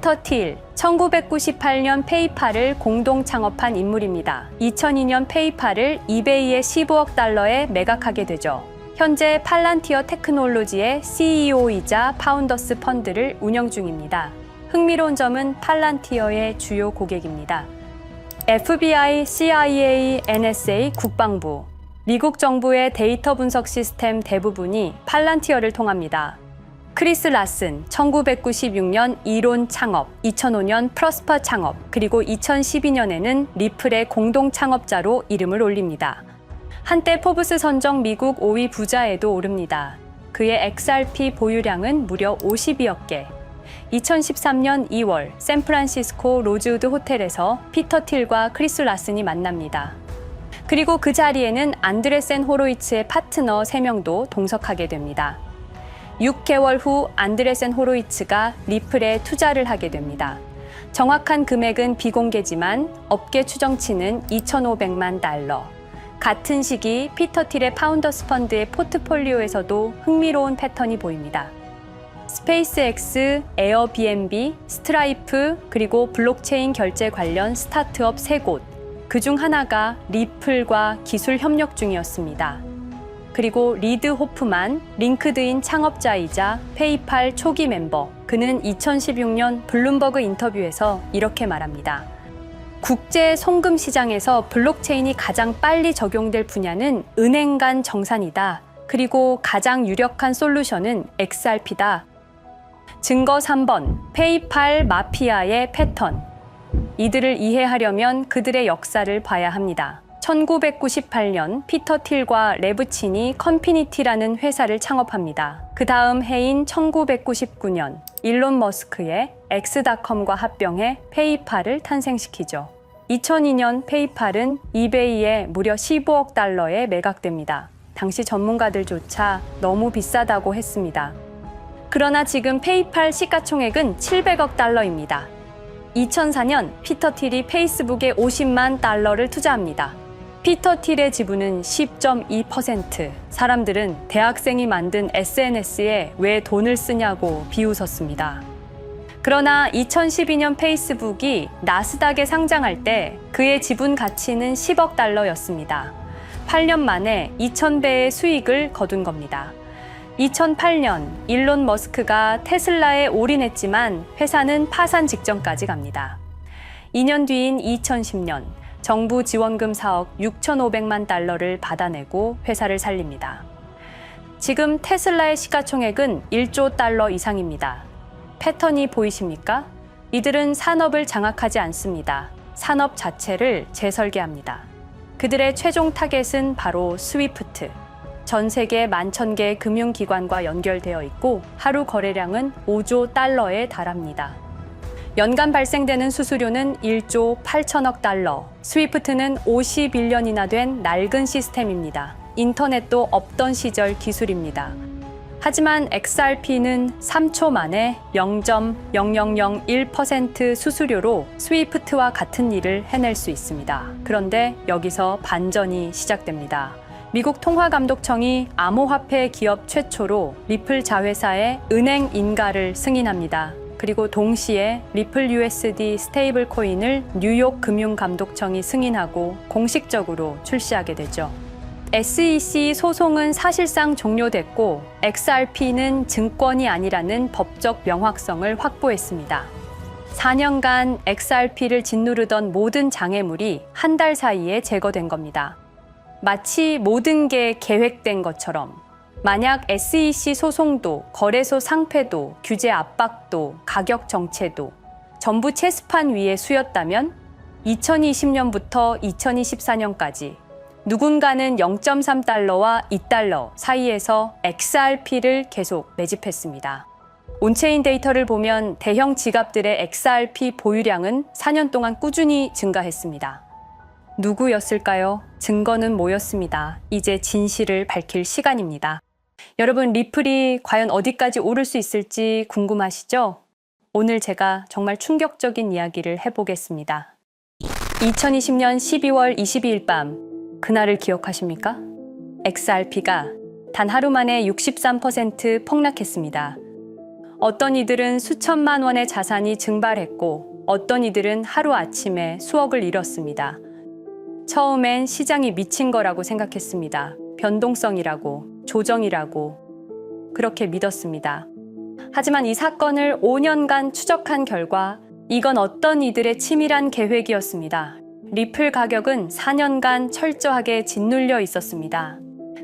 피터 틸, 1998년 페이팔을 공동 창업한 인물입니다. 2002년 페이팔을 이베이의 15억 달러에 매각하게 되죠. 현재 팔란티어 테크놀로지의 CEO이자 파운더스 펀드를 운영 중입니다. 흥미로운 점은 팔란티어의 주요 고객입니다. FBI, CIA, NSA, 국방부, 미국 정부의 데이터 분석 시스템 대부분이 팔란티어를 통합니다. 크리스 라슨, 1996년 이론 창업, 2005년 프로스퍼 창업, 그리고 2012년에는 리플의 공동 창업자로 이름을 올립니다. 한때 포브스 선정 미국 5위 부자에도 오릅니다. 그의 XRP 보유량은 무려 52억 개. 2013년 2월 샌프란시스코 로즈우드 호텔에서 피터 틸과 크리스 라슨이 만납니다. 그리고 그 자리에는 안드레센 호로이츠의 파트너 3명도 동석하게 됩니다. 6개월 후 안드레센 호로이츠가 리플에 투자를 하게 됩니다. 정확한 금액은 비공개지만 업계 추정치는 2,500만 달러. 같은 시기 피터 틸의 파운더스 펀드의 포트폴리오에서도 흥미로운 패턴이 보입니다. 스페이스X, 에어비앤비, 스트라이프, 그리고 블록체인 결제 관련 스타트업 3곳. 그중 하나가 리플과 기술 협력 중이었습니다. 그리고 리드 호프만, 링크드인 창업자이자 페이팔 초기 멤버. 그는 2016년 블룸버그 인터뷰에서 이렇게 말합니다. 국제 송금 시장에서 블록체인이 가장 빨리 적용될 분야는 은행 간 정산이다. 그리고 가장 유력한 솔루션은 XRP다. 증거 3번, 페이팔 마피아의 패턴. 이들을 이해하려면 그들의 역사를 봐야 합니다. 1998년 피터 틸과 레브친이 컨피니티라는 회사를 창업합니다. 그 다음 해인 1999년 일론 머스크의 X.com과 합병해 페이팔을 탄생시키죠. 2002년 페이팔은 이베이에 무려 15억 달러에 매각됩니다. 당시 전문가들조차 너무 비싸다고 했습니다. 그러나 지금 페이팔 시가총액은 700억 달러입니다. 2004년 피터 틸이 페이스북에 50만 달러를 투자합니다. 피터 틸의 지분은 10.2%. 사람들은 대학생이 만든 SNS에 왜 돈을 쓰냐고 비웃었습니다. 그러나 2012년 페이스북이 나스닥에 상장할 때 그의 지분 가치는 10억 달러였습니다. 8년 만에 2000배의 수익을 거둔 겁니다. 2008년 일론 머스크가 테슬라에 올인했지만 회사는 파산 직전까지 갑니다. 2년 뒤인 2010년 정부 지원금 사억 6,500만 달러를 받아내고 회사를 살립니다. 지금 테슬라의 시가총액은 1조 달러 이상입니다. 패턴이 보이십니까? 이들은 산업을 장악하지 않습니다. 산업 자체를 재설계합니다. 그들의 최종 타겟은 바로 스위프트. 전 세계 11,000개 금융기관과 연결되어 있고 하루 거래량은 5조 달러에 달합니다. 연간 발생되는 수수료는 1조 8천억 달러. 스위프트는 51년이나 된 낡은 시스템입니다. 인터넷도 없던 시절 기술입니다. 하지만 XRP는 3초 만에 0.0001% 수수료로 스위프트와 같은 일을 해낼 수 있습니다. 그런데 여기서 반전이 시작됩니다. 미국 통화감독청이 암호화폐 기업 최초로 리플 자회사의 은행 인가를 승인합니다. 그리고 동시에 리플 USD 스테이블 코인을 뉴욕 금융감독청이 승인하고 공식적으로 출시하게 되죠. SEC 소송은 사실상 종료됐고 XRP는 증권이 아니라는 법적 명확성을 확보했습니다. 4년간 XRP를 짓누르던 모든 장애물이 한 달 사이에 제거된 겁니다. 마치 모든 게 계획된 것처럼 만약 SEC 소송도, 거래소 상폐도, 규제 압박도, 가격 정체도 전부 체스판 위에 수였다면 2020년부터 2024년까지 누군가는 0.3달러와 2달러 사이에서 XRP를 계속 매집했습니다. 온체인 데이터를 보면 대형 지갑들의 XRP 보유량은 4년 동안 꾸준히 증가했습니다. 누구였을까요? 증거는 모였습니다. 이제 진실을 밝힐 시간입니다. 여러분, 리플이 과연 어디까지 오를 수 있을지 궁금하시죠? 오늘 제가 정말 충격적인 이야기를 해보겠습니다. 2020년 12월 22일 밤, 그날을 기억하십니까? XRP가 단 하루 만에 63% 폭락했습니다. 어떤 이들은 수천만 원의 자산이 증발했고 어떤 이들은 하루아침에 수억을 잃었습니다. 처음엔 시장이 미친 거라고 생각했습니다. 변동성이라고, 조정이라고 그렇게 믿었습니다. 하지만 이 사건을 5년간 추적한 결과 이건 어떤 이들의 치밀한 계획이었습니다. 리플 가격은 4년간 철저하게 짓눌려 있었습니다.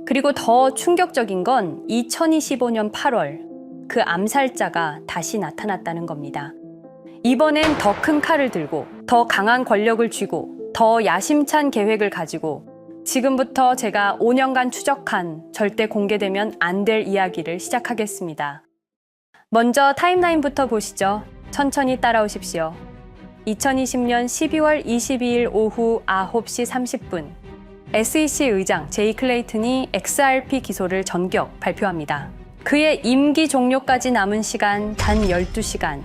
그리고 더 충격적인 건 2025년 8월 그 암살자가 다시 나타났다는 겁니다. 이번엔 더 큰 칼을 들고 더 강한 권력을 쥐고 더 야심찬 계획을 가지고 지금부터 제가 5년간 추적한 절대 공개되면 안 될 이야기를 시작하겠습니다. 먼저 타임라인부터 보시죠. 천천히 따라오십시오. 2020년 12월 22일 오후 9시 30분 SEC 의장 제이 클레이튼이 XRP 기소를 전격 발표합니다. 그의 임기 종료까지 남은 시간 단 12시간.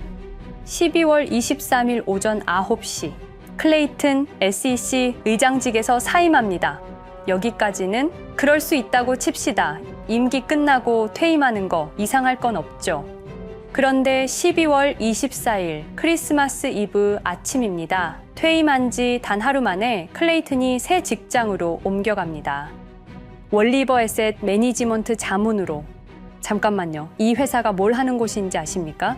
12월 23일 오전 9시 클레이튼 SEC 의장직에서 사임합니다. 여기까지는 그럴 수 있다고 칩시다. 임기 끝나고 퇴임하는 거 이상할 건 없죠. 그런데 12월 24일 크리스마스 이브 아침입니다. 퇴임한 지 단 하루 만에 클레이튼이 새 직장으로 옮겨갑니다. 월리버 에셋 매니지먼트 자문으로. 잠깐만요. 이 회사가 뭘 하는 곳인지 아십니까?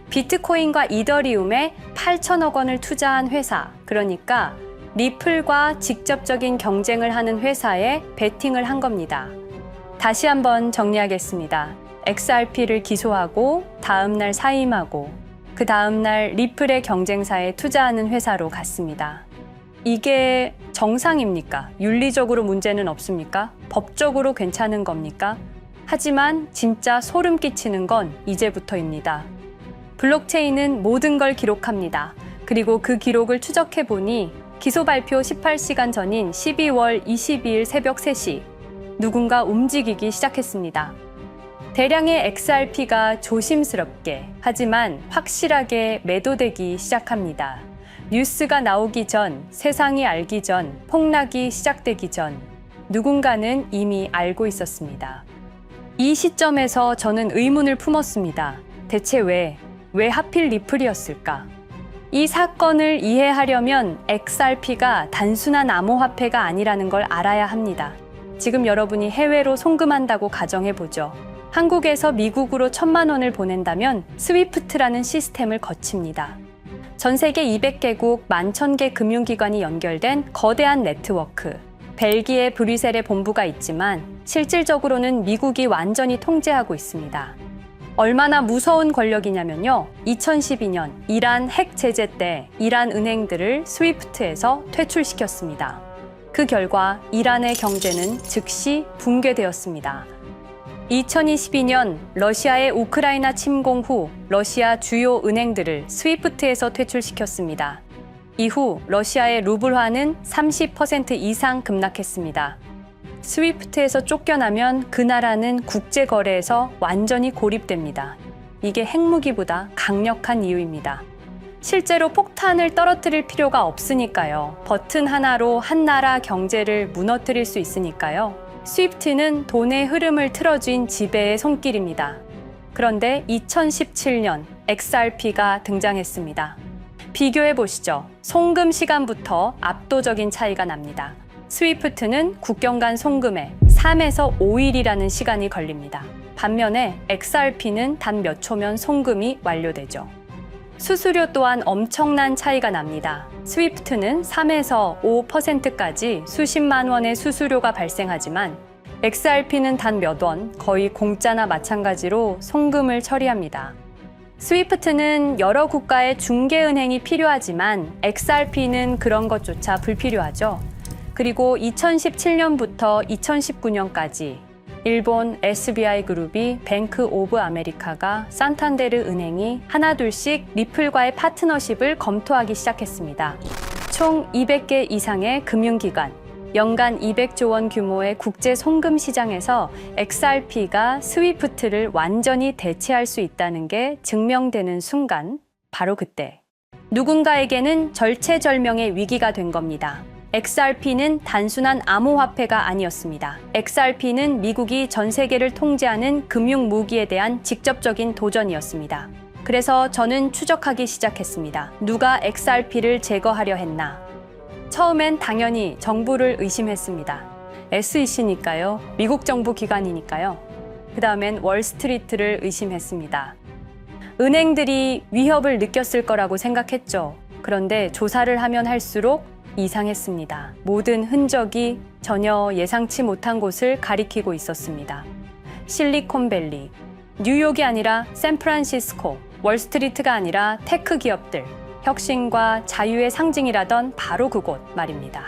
비트코인과 이더리움에 8천억 원을 투자한 회사, 그러니까 리플과 직접적인 경쟁을 하는 회사에 베팅을 한 겁니다. 다시 한번 정리하겠습니다. XRP를 기소하고 다음날 사임하고 그 다음날 리플의 경쟁사에 투자하는 회사로 갔습니다. 이게 정상입니까? 윤리적으로 문제는 없습니까? 법적으로 괜찮은 겁니까? 하지만 진짜 소름 끼치는 건 이제부터입니다. 블록체인은 모든 걸 기록합니다. 그리고 그 기록을 추적해보니 기소 발표 18시간 전인 12월 22일 새벽 3시 누군가 움직이기 시작했습니다. 대량의 XRP가 조심스럽게 하지만 확실하게 매도되기 시작합니다. 뉴스가 나오기 전, 세상이 알기 전, 폭락이 시작되기 전 누군가는 이미 알고 있었습니다. 이 시점에서 저는 의문을 품었습니다. 대체 왜 하필 리플이었을까? 이 사건을 이해하려면 XRP가 단순한 암호화폐가 아니라는 걸 알아야 합니다. 지금 여러분이 해외로 송금한다고 가정해보죠. 한국에서 미국으로 1,000만 원을 보낸다면 스위프트라는 시스템을 거칩니다. 전 세계 200개국 11,000개 금융기관이 연결된 거대한 네트워크. 벨기에 브뤼셀에 본부가 있지만 실질적으로는 미국이 완전히 통제하고 있습니다. 얼마나 무서운 권력이냐면요. 2012년 이란 핵 제재 때 이란 은행들을 스위프트에서 퇴출시켰습니다. 그 결과 이란의 경제는 즉시 붕괴되었습니다. 2022년 러시아의 우크라이나 침공 후 러시아 주요 은행들을 스위프트에서 퇴출시켰습니다. 이후 러시아의 루블화는 30% 이상 급락했습니다. 스위프트에서 쫓겨나면 그 나라는 국제거래에서 완전히 고립됩니다. 이게 핵무기보다 강력한 이유입니다. 실제로 폭탄을 떨어뜨릴 필요가 없으니까요. 버튼 하나로 한 나라 경제를 무너뜨릴 수 있으니까요. 스위프트는 돈의 흐름을 틀어쥔 지배의 손길입니다. 그런데 2017년 XRP가 등장했습니다. 비교해 보시죠. 송금 시간부터 압도적인 차이가 납니다. 스위프트는 국경 간 송금에 3에서 5일이라는 시간이 걸립니다. 반면에 XRP는 단 몇 초면 송금이 완료되죠. 수수료 또한 엄청난 차이가 납니다. 스위프트는 3에서 5%까지 수십만 원의 수수료가 발생하지만 XRP는 단 몇 원, 거의 공짜나 마찬가지로 송금을 처리합니다. 스위프트는 여러 국가의 중개은행이 필요하지만 XRP는 그런 것조차 불필요하죠. 그리고 2017년부터 2019년까지 일본 SBI 그룹이 뱅크 오브 아메리카가 산탄데르 은행이 하나둘씩 리플과의 파트너십을 검토하기 시작했습니다. 총 200개 이상의 금융기관, 연간 200조 원 규모의 국제 송금 시장에서 XRP가 스위프트를 완전히 대체할 수 있다는 게 증명되는 순간, 바로 그때 누군가에게는 절체절명의 위기가 된 겁니다. XRP는 단순한 암호화폐가 아니었습니다. XRP는 미국이 전 세계를 통제하는 금융 무기에 대한 직접적인 도전이었습니다. 그래서 저는 추적하기 시작했습니다. 누가 XRP를 제거하려 했나? 처음엔 당연히 정부를 의심했습니다. SEC니까요. 미국 정부 기관이니까요. 그 다음엔 월스트리트를 의심했습니다. 은행들이 위협을 느꼈을 거라고 생각했죠. 그런데 조사를 하면 할수록 이상했습니다. 모든 흔적이 전혀 예상치 못한 곳을 가리키고 있었습니다. 실리콘밸리, 뉴욕이 아니라 샌프란시스코, 월스트리트가 아니라 테크 기업들, 혁신과 자유의 상징이라던 바로 그곳 말입니다.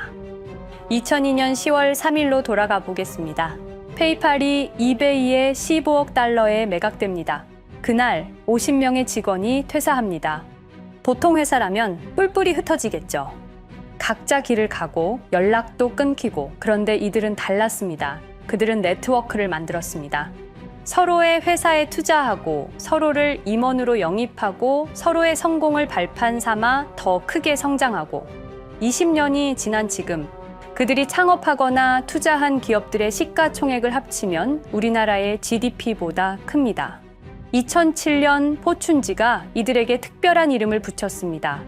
2002년 10월 3일로 돌아가 보겠습니다. 페이팔이 이베이에 15억 달러에 매각됩니다. 그날 50명의 직원이 퇴사합니다. 보통 회사라면 뿔뿔이 흩어지겠죠. 각자 길을 가고 연락도 끊기고, 그런데 이들은 달랐습니다. 그들은 네트워크를 만들었습니다. 서로의 회사에 투자하고 서로를 임원으로 영입하고 서로의 성공을 발판 삼아 더 크게 성장하고, 20년이 지난 지금 그들이 창업하거나 투자한 기업들의 시가총액을 합치면 우리나라의 GDP보다 큽니다. 2007년 포춘지가 이들에게 특별한 이름을 붙였습니다.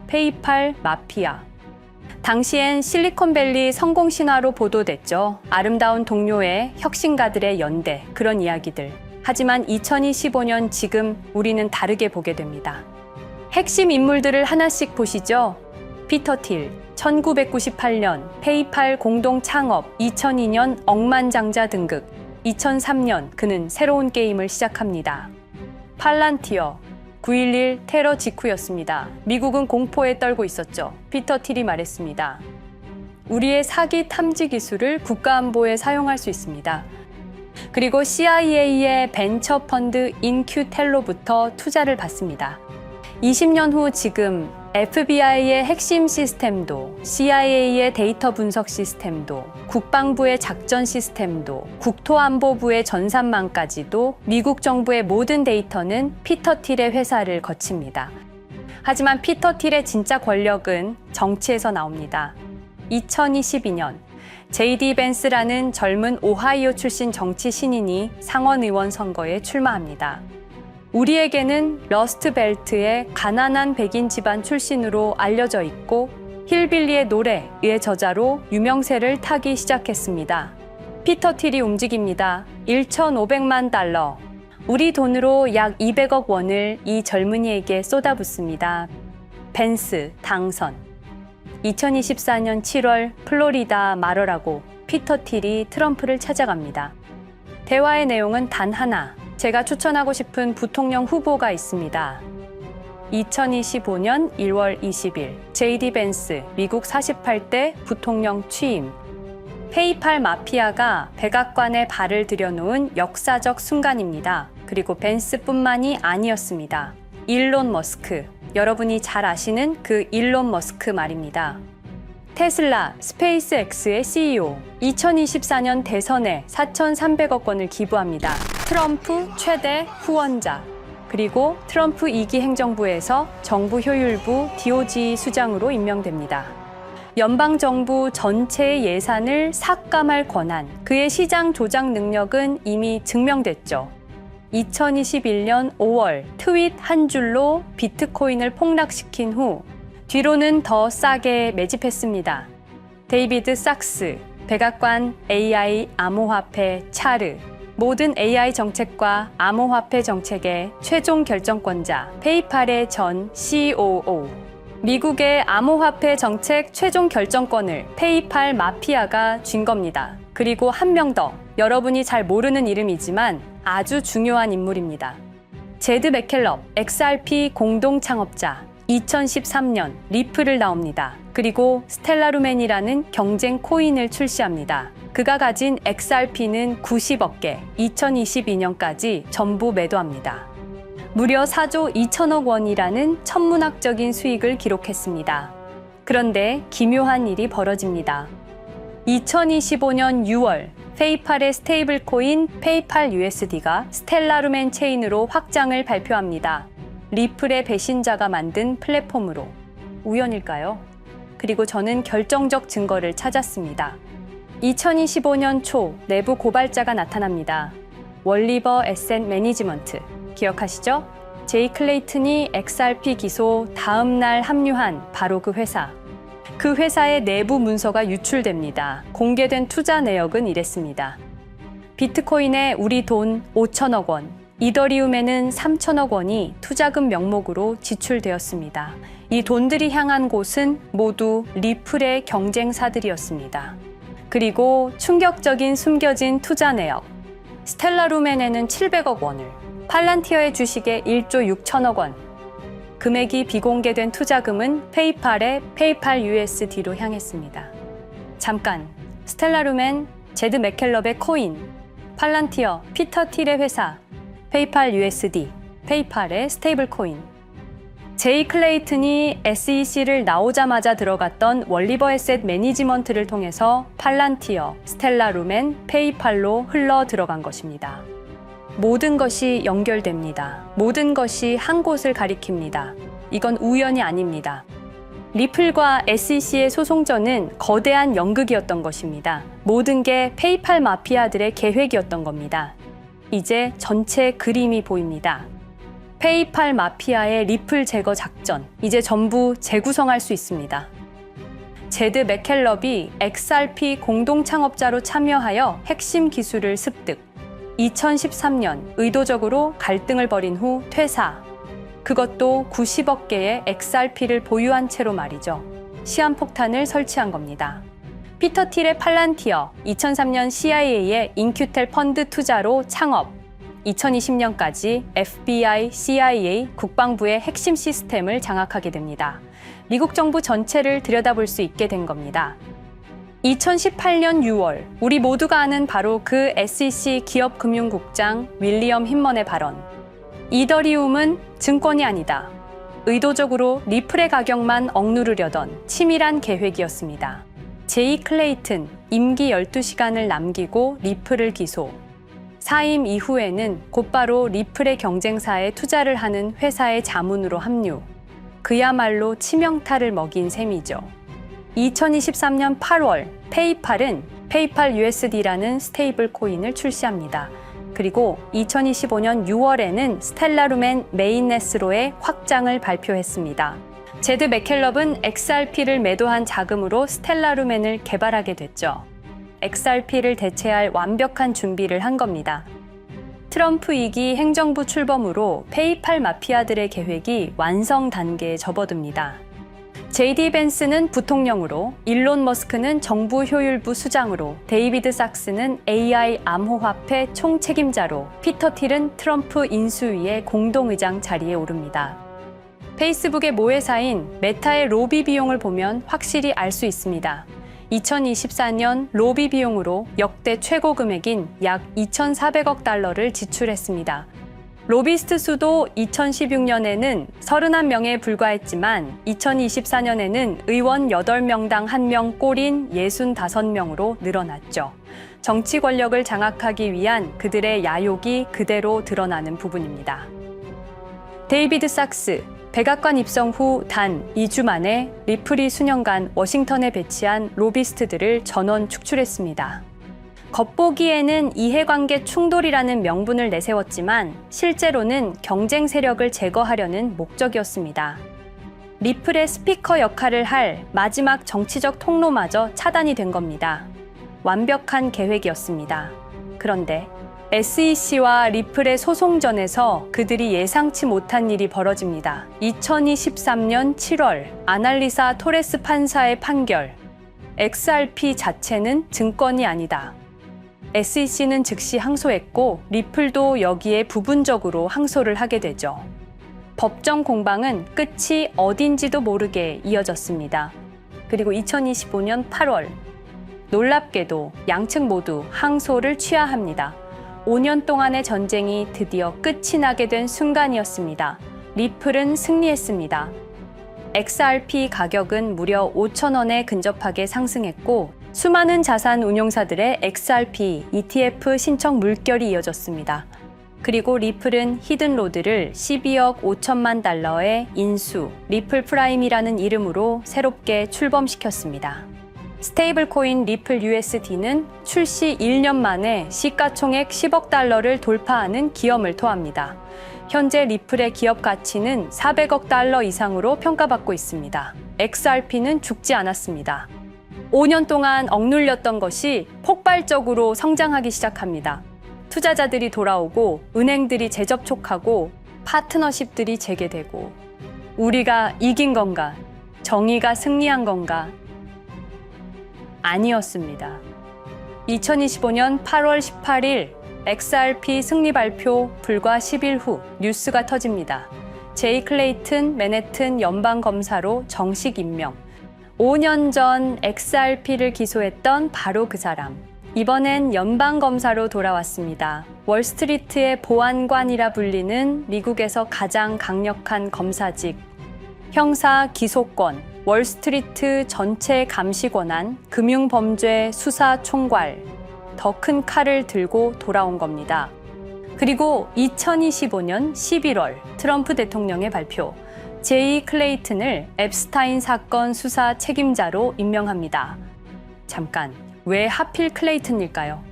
페이팔 마피아. 당시엔 실리콘밸리 성공 신화로 보도됐죠. 아름다운 동료의 혁신가들의 연대, 그런 이야기들. 하지만 2025년 지금 우리는 다르게 보게 됩니다. 핵심 인물들을 하나씩 보시죠. 피터 틸, 1998년 페이팔 공동 창업, 2002년 억만장자 등극, 2003년 그는 새로운 게임을 시작합니다. 팔란티어, 9.11 테러 직후였습니다. 미국은 공포에 떨고 있었죠. 피터 틸이 말했습니다. 우리의 사기 탐지 기술을 국가안보에 사용할 수 있습니다. 그리고 CIA의 벤처 펀드 인큐텔로부터 투자를 받습니다. 20년 후 지금 FBI의 핵심 시스템도, CIA의 데이터 분석 시스템도, 국방부의 작전 시스템도, 국토안보부의 전산망까지도 미국 정부의 모든 데이터는 피터 틸의 회사를 거칩니다. 하지만 피터 틸의 진짜 권력은 정치에서 나옵니다. 2022년 JD 벤스라는 젊은 오하이오 출신 정치 신인이 상원의원 선거에 출마합니다. 우리에게는 러스트벨트의 가난한 백인 집안 출신으로 알려져 있고 힐빌리의 노래의 저자로 유명세를 타기 시작했습니다. 피터 틸이 움직입니다. 1,500만 달러, 우리 돈으로 약 200억 원을 이 젊은이에게 쏟아붓습니다. 벤스 당선. 2024년 7월 플로리다 마러라고 피터 틸이 트럼프를 찾아갑니다. 대화의 내용은 단 하나. 제가 추천하고 싶은 부통령 후보가 있습니다. 2025년 1월 20일 JD 벤스 미국 48대 부통령 취임. 페이팔 마피아가 백악관에 발을 들여놓은 역사적 순간입니다. 그리고 벤스뿐만이 아니었습니다. 일론 머스크, 여러분이 잘 아시는 그 일론 머스크 말입니다. 테슬라, 스페이스X의 CEO, 2024년 대선에 4,300억 원을 기부합니다. 트럼프 최대 후원자, 그리고 트럼프 2기 행정부에서 정부 효율부 DOJ 수장으로 임명됩니다. 연방정부 전체의 예산을 삭감할 권한, 그의 시장 조작 능력은 이미 증명됐죠. 2021년 5월 트윗 한 줄로 비트코인을 폭락시킨 후 뒤로는 더 싸게 매집했습니다. 데이비드 sak스, 백악관 AI 암호화폐 차르, 모든 AI 정책과 암호화폐 정책의 최종 결정권자, 페이팔의 전 COO. 미국의 암호화폐 정책 최종 결정권을 페이팔 마피아가 쥔 겁니다. 그리고 한 명 더, 여러분이 잘 모르는 이름이지만 아주 중요한 인물입니다. 제드 맥켈럽, XRP 공동 창업자, 2013년 리플을 나옵니다. 그리고 스텔라루멘이라는 경쟁 코인을 출시합니다. 그가 가진 XRP는 90억 개, 2022년까지 전부 매도합니다. 무려 4조 2천억 원이라는 천문학적인 수익을 기록했습니다. 그런데 기묘한 일이 벌어집니다. 2025년 6월 페이팔의 스테이블 코인 페이팔 USD가 스텔라루멘 체인으로 확장을 발표합니다. 리플의 배신자가 만든 플랫폼으로. 우연일까요? 그리고 저는 결정적 증거를 찾았습니다. 2025년 초 내부 고발자가 나타납니다. 월리버 에셋 매니지먼트 기억하시죠? 제이 클레이튼이 XRP 기소 다음 날 합류한 바로 그 회사. 그 회사의 내부 문서가 유출됩니다. 공개된 투자 내역은 이랬습니다. 비트코인에 우리 돈 5천억 원, 이더리움에는 3천억 원이 투자금 명목으로 지출되었습니다. 이 돈들이 향한 곳은 모두 리플의 경쟁사들이었습니다. 그리고 충격적인 숨겨진 투자 내역. 스텔라루멘에는 700억 원을, 팔란티어의 주식에 1조 6천억 원. 금액이 비공개된 투자금은 페이팔의 페이팔 USD로 향했습니다. 잠깐, 스텔라루멘, 제드 맥켈럽의 코인, 팔란티어, 피터 틸의 회사, 페이팔 USD, 페이팔의 스테이블 코인. 제이 클레이튼이 SEC를 나오자마자 들어갔던 월리버 에셋 매니지먼트를 통해서 팔란티어, 스텔라루멘, 페이팔로 흘러 들어간 것입니다. 모든 것이 연결됩니다. 모든 것이 한 곳을 가리킵니다. 이건 우연이 아닙니다. 리플과 SEC의 소송전은 거대한 연극이었던 것입니다. 모든 게 페이팔 마피아들의 계획이었던 겁니다. 이제 전체 그림이 보입니다. 페이팔 마피아의 리플 제거 작전, 이제 전부 재구성할 수 있습니다. 제드 맥켈럽이 XRP 공동 창업자로 참여하여 핵심 기술을 습득. 2013년 의도적으로 갈등을 벌인 후 퇴사. 그것도 90억 개의 XRP를 보유한 채로 말이죠. 시한폭탄을 설치한 겁니다. 피터 틸의 팔란티어, 2003년 CIA의 인큐텔 펀드 투자로 창업. 2020년까지 FBI, CIA, 국방부의 핵심 시스템을 장악하게 됩니다. 미국 정부 전체를 들여다볼 수 있게 된 겁니다. 2018년 6월, 우리 모두가 아는 바로 그 SEC 기업금융국장 윌리엄 힌먼의 발언. 이더리움은 증권이 아니다. 의도적으로 리플의 가격만 억누르려던 치밀한 계획이었습니다. 제이 클레이튼, 임기 12시간을 남기고 리플을 기소. 사임 이후에는 곧바로 리플의 경쟁사에 투자를 하는 회사의 자문으로 합류. 그야말로 치명타를 먹인 셈이죠. 2023년 8월, 페이팔은 페이팔 USD라는 스테이블 코인을 출시합니다. 그리고 2025년 6월에는 스텔라루멘 메인넷으로의 확장을 발표했습니다. 제드 맥켈럽은 XRP를 매도한 자금으로 스텔라루멘을 개발하게 됐죠. XRP를 대체할 완벽한 준비를 한 겁니다. 트럼프 2기 행정부 출범으로 페이팔 마피아들의 계획이 완성 단계에 접어듭니다. JD 벤스는 부통령으로, 일론 머스크는 정부 효율부 수장으로, 데이비드 sak스는 AI 암호화폐 총책임자로, 피터 틸은 트럼프 인수위의 공동의장 자리에 오릅니다. 페이스북의 모회사인 메타의 로비 비용을 보면 확실히 알 수 있습니다. 2024년 로비 비용으로 역대 최고 금액인 약 2,400억 달러를 지출했습니다. 로비스트 수도 2016년에는 31명에 불과했지만 2024년에는 의원 8명당 1명 꼴인 65명으로 늘어났죠. 정치 권력을 장악하기 위한 그들의 야욕이 그대로 드러나는 부분입니다. 데이비드 sak스, 백악관 입성 후 단 2주 만에 리플이 수년간 워싱턴에 배치한 로비스트들을 전원 축출했습니다. 겉보기에는 이해관계 충돌이라는 명분을 내세웠지만 실제로는 경쟁 세력을 제거하려는 목적이었습니다. 리플의 스피커 역할을 할 마지막 정치적 통로마저 차단이 된 겁니다. 완벽한 계획이었습니다. 그런데 SEC와 리플의 소송전에서 그들이 예상치 못한 일이 벌어집니다. 2023년 7월 아날리사 토레스 판사의 판결. XRP 자체는 증권이 아니다. SEC는 즉시 항소했고 리플도 여기에 부분적으로 항소를 하게 되죠. 법정 공방은 끝이 어딘지도 모르게 이어졌습니다. 그리고 2025년 8월 놀랍게도 양측 모두 항소를 취하합니다. 5년 동안의 전쟁이 드디어 끝이 나게 된 순간이었습니다. 리플은 승리했습니다. XRP 가격은 무려 5,000원에 근접하게 상승했고 수많은 자산 운용사들의 XRP ETF 신청 물결이 이어졌습니다. 그리고 리플은 히든로드를 12억 5천만 달러의 인수, 리플 프라임이라는 이름으로 새롭게 출범시켰습니다. 스테이블 코인 리플 USD는 출시 1년 만에 시가총액 10억 달러를 돌파하는 기염을 토합니다. 현재 리플의 기업 가치는 400억 달러 이상으로 평가받고 있습니다. XRP는 죽지 않았습니다. 5년 동안 억눌렸던 것이 폭발적으로 성장하기 시작합니다. 투자자들이 돌아오고 은행들이 재접촉하고 파트너십들이 재개되고 우리가 이긴 건가? 정의가 승리한 건가? 아니었습니다. 2025년 8월 18일 XRP 승리 발표 불과 10일 후 뉴스가 터집니다. 제이 클레이튼 맨해튼 연방검사로 정식 임명. 5년 전 XRP를 기소했던 바로 그 사람. 이번엔 연방검사로 돌아왔습니다. 월스트리트의 보안관이라 불리는 미국에서 가장 강력한 검사직. 형사 기소권, 월스트리트 전체 감시 권한, 금융범죄 수사 총괄, 더 큰 칼을 들고 돌아온 겁니다. 그리고 2025년 11월 트럼프 대통령의 발표, 제이 클레이튼을 앱스타인 사건 수사 책임자로 임명합니다. 잠깐, 왜 하필 클레이튼일까요?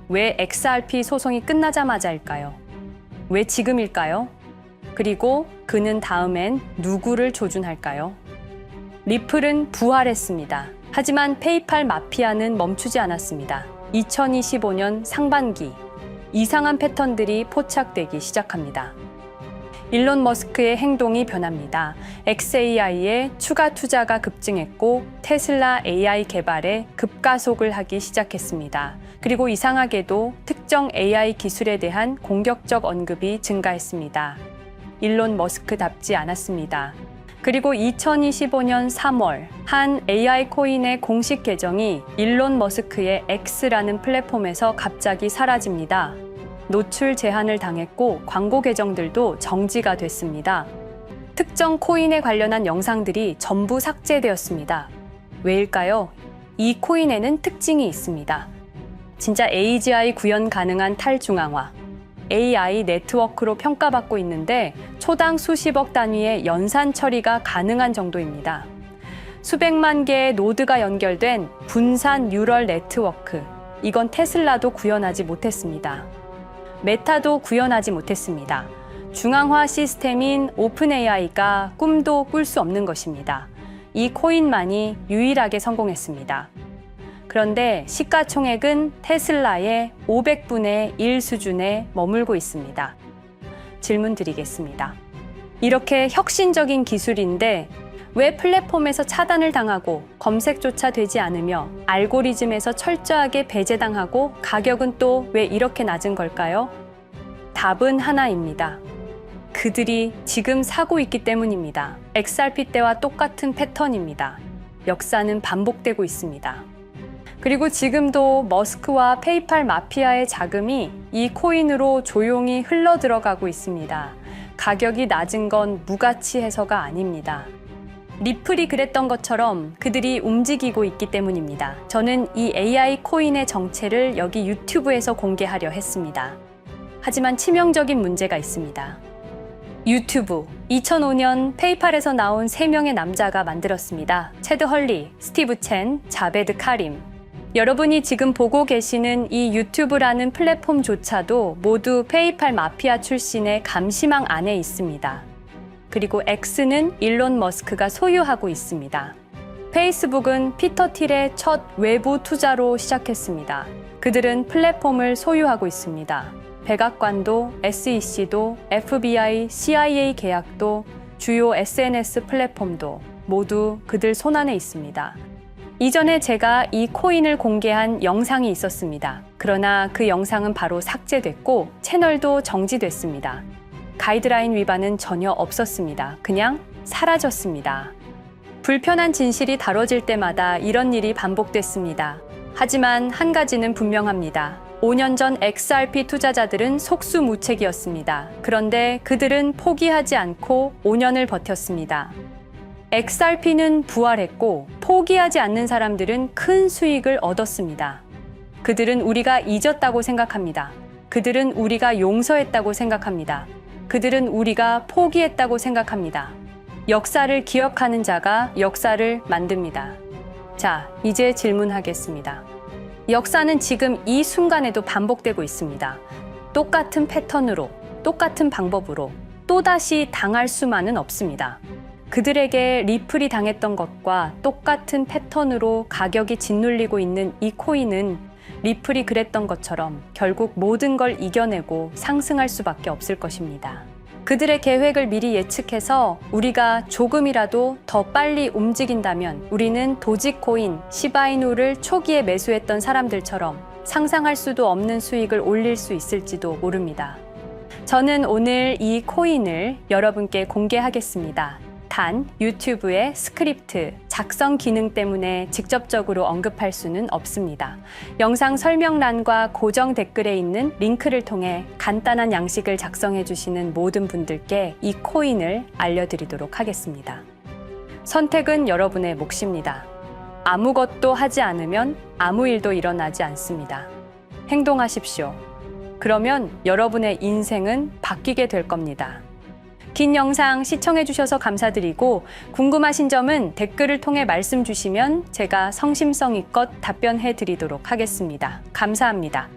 왜 XRP 소송이 끝나자마자일까요? 왜 지금일까요? 그리고 그는 다음엔 누구를 조준할까요? 리플은 부활했습니다. 하지만 페이팔 마피아는 멈추지 않았습니다. 2025년 상반기, 이상한 패턴들이 포착되기 시작합니다. 일론 머스크의 행동이 변합니다. xAI에 추가 투자가 급증했고 테슬라 AI 개발에 급가속을 하기 시작했습니다. 그리고 이상하게도 특정 AI 기술에 대한 공격적 언급이 증가했습니다. 일론 머스크답지 않았습니다. 그리고 2025년 3월 한 AI 코인의 공식 계정이 일론 머스크의 X라는 플랫폼에서 갑자기 사라집니다. 노출 제한을 당했고 광고 계정들도 정지가 됐습니다. 특정 코인에 관련한 영상들이 전부 삭제되었습니다. 왜일까요? 이 코인에는 특징이 있습니다. 진짜 AGI 구현 가능한 탈중앙화, AI 네트워크로 평가받고 있는데 초당 수십억 단위의 연산 처리가 가능한 정도입니다. 수백만 개의 노드가 연결된 분산 뉴럴 네트워크, 이건 테슬라도 구현하지 못했습니다. 메타도 구현하지 못했습니다. 중앙화 시스템인 오픈AI가 꿈도 꿀 수 없는 것입니다. 이 코인만이 유일하게 성공했습니다. 그런데 시가총액은 테슬라의 500분의 1 수준에 머물고 있습니다. 질문 드리겠습니다. 이렇게 혁신적인 기술인데 왜 플랫폼에서 차단을 당하고 검색조차 되지 않으며 알고리즘에서 철저하게 배제당하고 가격은 또 왜 이렇게 낮은 걸까요? 답은 하나입니다. 그들이 지금 사고 있기 때문입니다. XRP 때와 똑같은 패턴입니다. 역사는 반복되고 있습니다. 그리고 지금도 머스크와 페이팔 마피아의 자금이 이 코인으로 조용히 흘러 들어가고 있습니다. 가격이 낮은 건 무가치해서가 아닙니다. 리플이 그랬던 것처럼 그들이 움직이고 있기 때문입니다. 저는 이 AI 코인의 정체를 여기 유튜브에서 공개하려 했습니다. 하지만 치명적인 문제가 있습니다. 유튜브, 2005년 페이팔에서 나온 3명의 남자가 만들었습니다. 체드 헐리, 스티브 첸, 자베드 카림. 여러분이 지금 보고 계시는 이 유튜브라는 플랫폼조차도 모두 페이팔 마피아 출신의 감시망 안에 있습니다. 그리고 X는 일론 머스크가 소유하고 있습니다. 페이스북은 피터 틸의 첫 외부 투자로 시작했습니다. 그들은 플랫폼을 소유하고 있습니다. 백악관도, SEC도, FBI, CIA 계약도, 주요 SNS 플랫폼도 모두 그들 손안에 있습니다. 이전에 제가 이 코인을 공개한 영상이 있었습니다. 그러나 그 영상은 바로 삭제됐고 채널도 정지됐습니다. 가이드라인 위반은 전혀 없었습니다. 그냥 사라졌습니다. 불편한 진실이 다뤄질 때마다 이런 일이 반복됐습니다. 하지만 한 가지는 분명합니다. 5년 전 XRP 투자자들은 속수무책이었습니다. 그런데 그들은 포기하지 않고 5년을 버텼습니다. XRP는 부활했고 포기하지 않는 사람들은 큰 수익을 얻었습니다. 그들은 우리가 잊었다고 생각합니다. 그들은 우리가 용서했다고 생각합니다. 그들은 우리가 포기했다고 생각합니다. 역사를 기억하는 자가 역사를 만듭니다. 자, 이제 질문하겠습니다. 역사는 지금 이 순간에도 반복되고 있습니다. 똑같은 패턴으로, 똑같은 방법으로 또다시 당할 수만은 없습니다. 그들에게 리플이 당했던 것과 똑같은 패턴으로 가격이 짓눌리고 있는 이 코인은 리플이 그랬던 것처럼 결국 모든 걸 이겨내고 상승할 수밖에 없을 것입니다. 그들의 계획을 미리 예측해서 우리가 조금이라도 더 빨리 움직인다면 우리는 도지코인, 시바이누를 초기에 매수했던 사람들처럼 상상할 수도 없는 수익을 올릴 수 있을지도 모릅니다. 저는 오늘 이 코인을 여러분께 공개하겠습니다. 단, 유튜브의 스크립트, 작성 기능 때문에 직접적으로 언급할 수는 없습니다. 영상 설명란과 고정 댓글에 있는 링크를 통해 간단한 양식을 작성해 주시는 모든 분들께 이 코인을 알려드리도록 하겠습니다. 선택은 여러분의 몫입니다. 아무것도 하지 않으면 아무 일도 일어나지 않습니다. 행동하십시오. 그러면 여러분의 인생은 바뀌게 될 겁니다. 긴 영상 시청해주셔서 감사드리고 궁금하신 점은 댓글을 통해 말씀 주시면 제가 성심성의껏 답변해 드리도록 하겠습니다. 감사합니다.